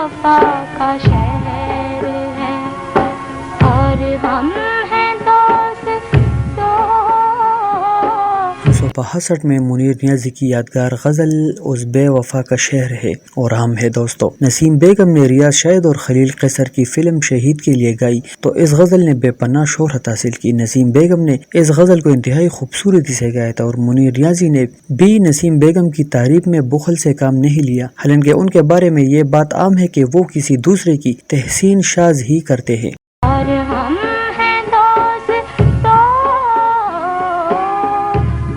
वफा का शहर है और हम हैं दोस्त तो। 1962 में मुनीर नियाज़ी की यादगार गज़ल उस बे वफा का शहर है और हम है दोस्तों। नसीम बेगम ने रियाज शाहिद और खलील कैसर की फिल्म शहीद के लिए गाई तो इस गज़ल ने बेपनाह शोहरत हासिल की। नसीम बेगम ने इस गज़ल को इंतहाई खूबसूरती से गाया था और मुनीर नियाज़ी ने भी नसीम बेगम की तारीफ में बुखल से काम नहीं लिया, हालांकि उनके बारे में ये बात आम है कि वो किसी दूसरे की तहसीन शाज ही करते हैं। और हम हैं दोस्त तो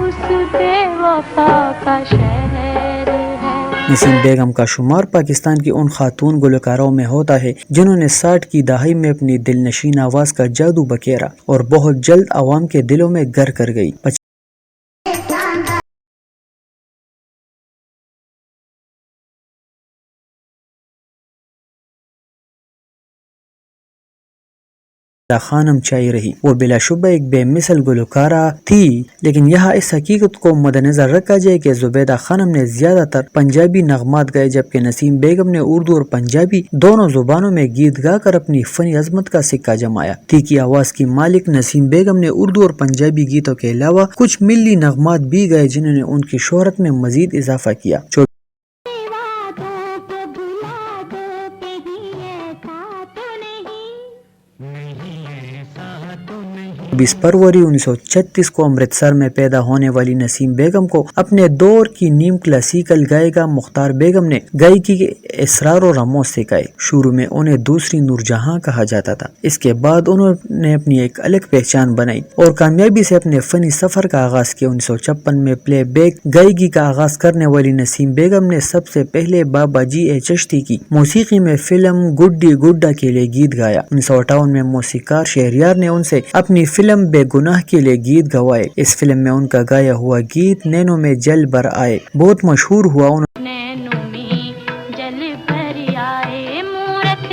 उस बेवफा का शहर है। नसीम बेगम का शुमार पाकिस्तान की उन खातून गुलकारों में होता है जिन्होंने 60 की दहाई में अपनी दिलनशीन आवाज का जादू बखेरा और बहुत जल्द आवाम के दिलों में घर कर गई। खानम चाई रही, वो बिलाशुबा एक बेमिसल गुलकारा थी, लेकिन यहाँ इस हकीकत को मद्देनजर रखा जाए कि जुबैदा खानम ने ज्यादातर पंजाबी नगमात गाए जबकि नसीम बेगम ने उर्दू और पंजाबी दोनों जुबानों में गीत गाकर अपनी फनी अजमत का सिक्का जमाया। तीखी आवाज की मालिक नसीम बेगम ने उर्दू और पंजाबी गीतों के अलावा कुछ मिली नगमात भी गाए जिन्होंने उनकी शोहरत में मजीद इजाफा किया। 20 फरवरी 1936 को अमृतसर में पैदा होने वाली नसीम बेगम को अपने दौर की नीम क्लासिकल गायिका मुख्तार बेगम ने गायकी के इसरार और रमोज सिखाए। शुरू में उन्हें दूसरी नूरजहां कहा जाता था। इसके बाद उन्होंने अपनी एक अलग पहचान बनाई और कामयाबी से अपने फनी सफर का आगाज किया। 1956 में प्ले बैक गायकी का आगाज करने वाली नसीम बेगम ने सबसे पहले बाबा जी ए चिश्ती की मौसीकी में फिल्म गुड्डी गुड्डा के लिए गीत गाया। 1958 में मौसीकार शहरियार ने उनसे अपनी फिल्म बेगुनाह के लिए गीत गवाए। इस फिल्म में उनका गाया हुआ गीत नैनों में जल भर आए बहुत मशहूर हुआ। नैनों में जल भर आए मूरख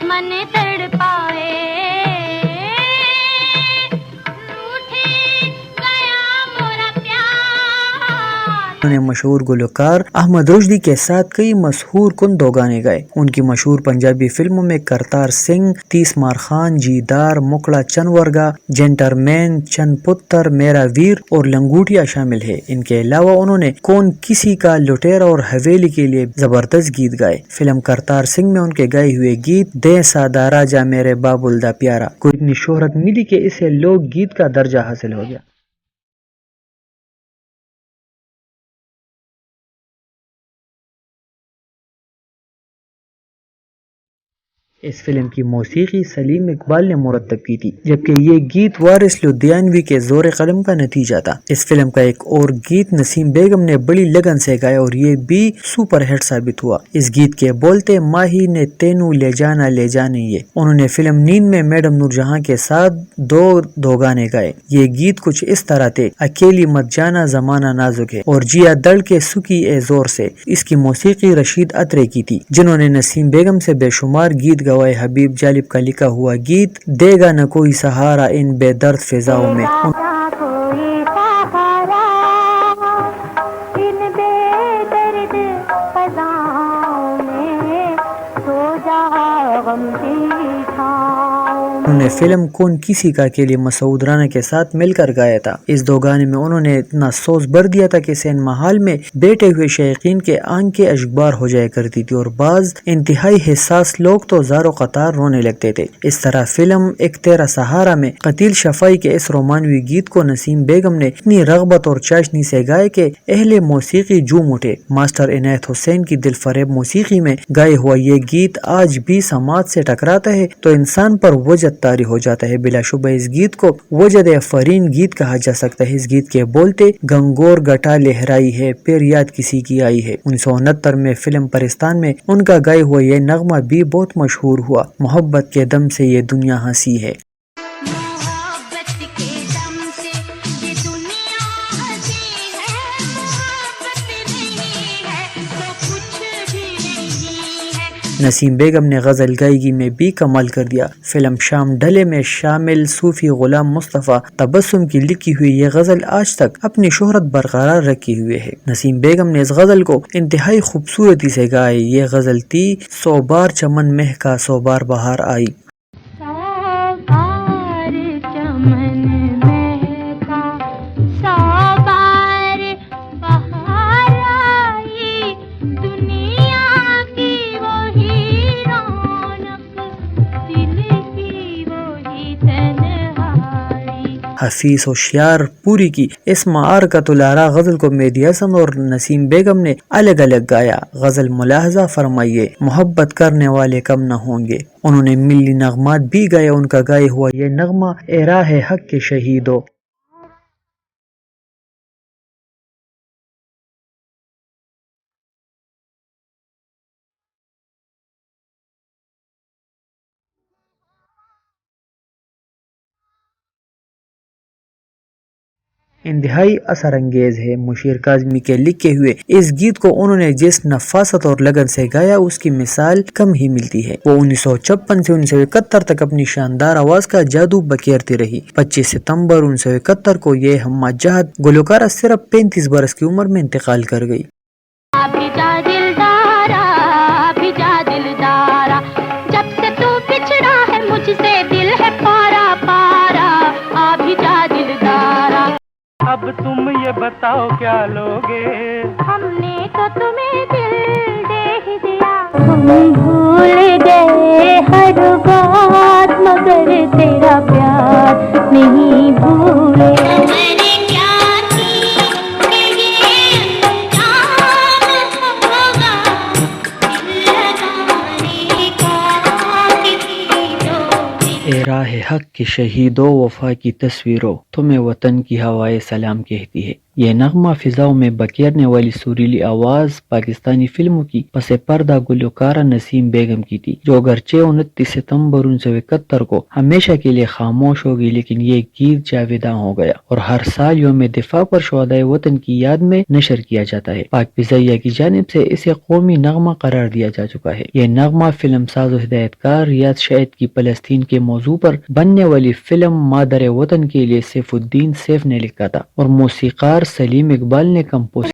मन तड़पाए रूठे गया मोरा प्यार। उन्होंने मशहूर गुलकार अहमद रुश्दी के साथ कई मशहूर कुन दो गाने गाए। उनकी मशहूर पंजाबी फिल्मों में करतार सिंह, 30 मार खान, जीदार, मुकड़ा चनवर्गा, जेंटलमैन, चंद पुत्र, मेरा वीर और लंगूटिया शामिल है। इनके अलावा उन्होंने कौन किसी का, लुटेरा और हवेली के लिए जबरदस्त गीत गाए। फिल्म करतार सिंह में उनके गाए हुए गीत दे सादा राजा मेरे बाबुल दा प्यारा को इतनी शोहरत मिली कि इसे लोक गीत का दर्जा हासिल हो गया। इस फिल्म की मौसीकी सलीम इकबाल ने मुरतब की थी, जबकि ये गीत वारिस लुधियानवी के जोर कलम का नतीजा था। इस फिल्म का एक और गीत नसीम बेगम ने बड़ी लगन से गाया और ये भी सुपर हिट साबित हुआ। इस गीत के बोलते माही ने तेनू ले जाने ये। उन्होंने फिल्म नींद में मैडम नूरजहां के साथ दो गाने गाए। ये गीत कुछ इस तरह थे, अकेली मत जाना जमाना नाजुक है और जिया दल के सुकी ए जोर से। इसकी मौसीकी रशीद अत्रे की थी, जिन्होंने नसीम बेगम से बेशुमार गीत गवाए। हबीब जालिब का लिखा हुआ गीत देगा न कोई सहारा इन बेदर्द फिजाओं में। उन्होंने फिल्म कौन किसी का के लिए मसूद राना के साथ मिलकर गाया था। इस दो गाने में उन्होंने इतना सोच भर दिया था कि सिनेमा हॉल में बैठे हुए शायकीन के आंखें अशबार हो जाया करती थी और बाज इंतहाई हिस्सास लोग तो ज़ारो कतार रोने लगते थे। इस तरह फिल्म एक तेरा सहारा में कतील शफाई के इस रोमानवी गीत को नसीम बेगम ने इतनी रगबत और चाशनी से गाए कि अहले मौसीकी झूम उठे। मास्टर इनायत हुसैन की दिलफरेब मौसीकी में गाए हुआ ये गीत आज भी समाज से टकराता है तो इंसान पर वजद तारी हो जाता है। बिलाशुबा इस गीत को वजद अफरीन गीत कहा जा सकता है। इस गीत के बोलते गंगोर गटा लहराई है फिर याद किसी की आई है। 1969 में फिल्म परिस्तान में उनका गाए हुआ यह नगमा भी बहुत मशहूर हुआ। मोहब्बत के दम से ये दुनिया हंसी है। نسیم بیگم نے غزل گائیگی میں بھی کمال کر دیا۔ فلم شام ڈھلے میں شامل صوفی غلام مصطفیٰ تبسم کی لکھی ہوئی یہ غزل آج تک اپنی شہرت برقرار رکھے ہوئے ہے۔ نسیم بیگم نے اس غزل کو انتہائی خوبصورتی سے گائے۔ یہ غزل تھی 100 بار چمن مہکا 100 بار بہار آئی۔ حفیظ ہوشیار پوری کی اس معارکۃ الآراء غزل کو مہدی حسن اور نسیم بیگم نے الگ الگ گایا۔ غزل ملاحظہ فرمائیے، محبت کرنے والے کم نہ ہوں گے۔ انہوں نے ملی نغمات بھی گائے۔ ان کا گائے ہوا یہ نغمہ اے راہ حق کے شہیدو۔ انتہائی اثر انگیز ہے۔ مشیر کاظمی کے لکھے ہوئے اس گیت کو انہوں نے جس نفاست اور لگن سے گایا اس کی مثال کم ہی ملتی ہے۔ وہ 1956 سے 1971 تک اپنی شاندار آواز کا جادو بکھیرتی رہی۔ 25 ستمبر 1971 کو یہ ہمہ جہت گلوکارہ صرف 35 برس کی عمر میں انتقال کر گئی۔ جب سے تو بچھڑا ہے مجھ سے دل ہے پارا پارا، ابھی جا دلدارا۔ اب تم یہ بتاؤ کیا لوگے، ہم نے تو تمہیں دل دے ہی دیا۔ ہم بھول گئے ہر بات مگر تیرا پیار نہیں بھولے۔ اے راہ حق کے شہیدو، وفا کی تصویروں، تمہیں وطن کی ہوائے سلام کہتی ہے۔ یہ نغمہ فضاؤں میں بکھیرنے والی سریلی آواز پاکستانی فلموں کی پس پردہ گلوکارہ نسیم بیگم کی تھی، جو اگرچہ 29 ستمبر 1971 کو ہمیشہ کے لیے خاموش ہو گئی، لیکن یہ گیت جاویداں ہو گیا اور ہر سال یوم دفاع پر شہدائے وطن کی یاد میں نشر کیا جاتا ہے۔ پاک فضائیہ کی جانب سے اسے قومی نغمہ قرار دیا جا چکا ہے۔ یہ نغمہ فلم ساز و ہدایت کار ریاض شاہد کی فلسطین کے موضوع پر بننے والی فلم مادر وطن کے لیے سیف الدین سیف نے لکھا تھا اور موسیقار سلیم اقبال نے کمپوز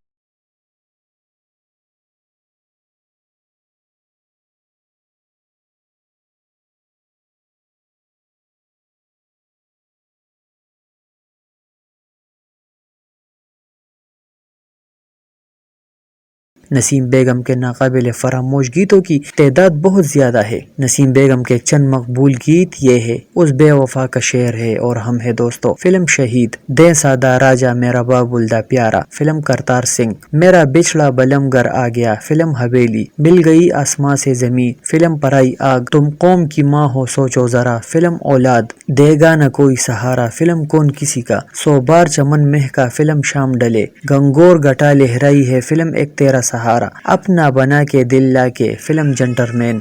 نسیم بیگم کے ناقابل فراموش گیتوں کی تعداد بہت زیادہ ہے۔ نسیم بیگم کے چند مقبول گیت یہ ہے: اس بے وفا کا شعر ہے اور ہم ہے دوستو، فلم شہید، دیں سادہ راجا میرا بابولدہ پیارا، فلم کرتار سنگھ، میرا بچھڑا بلم گر آ گیا، فلم حویلی، مل گئی آسماں سے زمین، فلم پرائی آگ، تم قوم کی ماں ہو سوچو ذرا، فلم اولاد، دے گا نہ کوئی سہارا، فلم کون کسی کا، 100 بار چمن مہکا، فلم شام ڈلے، گنگور گٹا لہرائی ہے، فلم ایک تیرا سہارا، اپنا بنا کے دل لا کے، فلم جنٹر مین۔